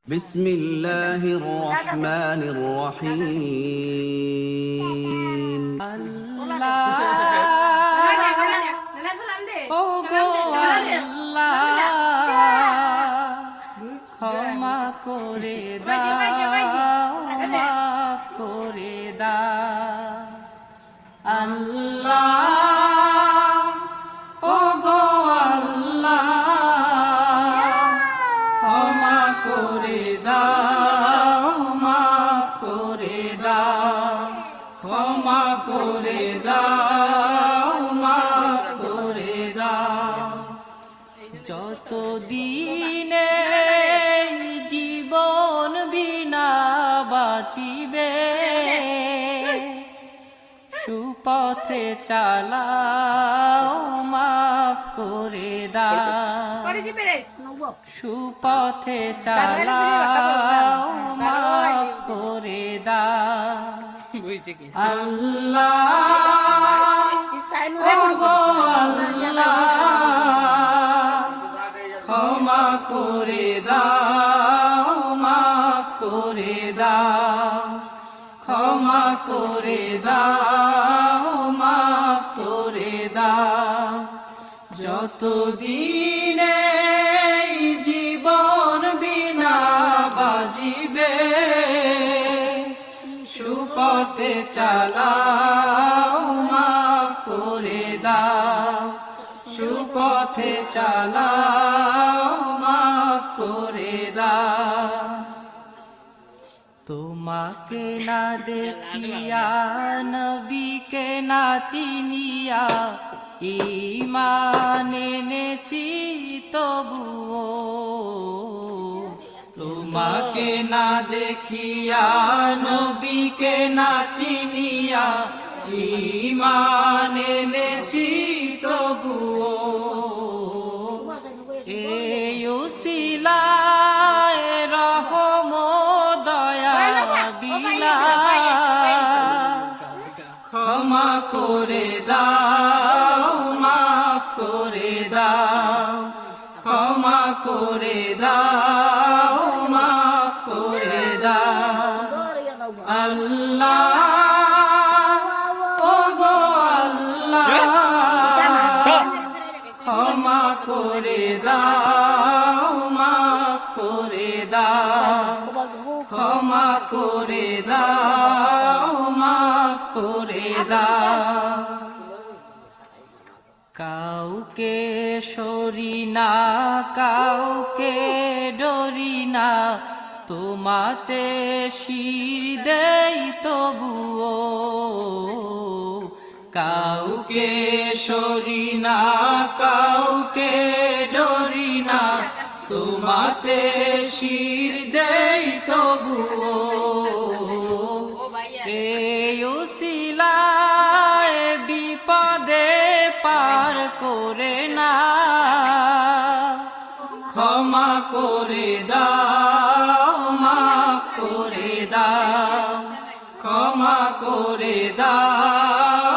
بسم الله الرحمن الرحيم আল্লাহ ও গো আল্লাহ ক্ষমা করে দাও মাফ করে দাও আল্লাহ ও গো আল্লাহ ক্ষমা করে দাও মাফ করে দাও ক্ষমা করে দাও মাফ করে দাও যত দিনে জীবন বিনা বাঁচিবে সুপথে চালাও মাফ করে দাও সুপথে চালাও মাফ করে দাও আল্লাহ ও গো আল্লাহ ক্ষমা করে দাও মাফ করে দাও ক্ষমা করে দাও মাফ করে দাও যত দিনে জীবন বিনা বাজিবে সুপথে চালাও মাফ করে দাও সুপথে চালাও মাফ করে দাও তোমাকে না দেখিয়া নবীকে না চিনিয়া ঈমান এনেছি তবুও তোমাকে না দেখিয়া নবীকে না চিনিয়া ঈমান এনেছি তবুও এই উসিলায় রহম দয়া বিলা ক্ষমা করে দাও মাফ করে দাও ক্ষমা করে দাও মাফ করে দাও আল্লাহ ও গো আল্লাহ ক্ষমা করে দাও মাফ করে দাও ক্ষমা করে দাও মাফ করে দাও কাউকে সরি না কাউকে ডরি না তোমাতে শির দেই তবুও কাউকে সরি না কাউকে ডরি না তোমাতে শির দেই তবুও এই উসিলায় বিপদে পার করে না ক্ষমা করে দাও মাফ করে দাও ক্ষমা করে দাও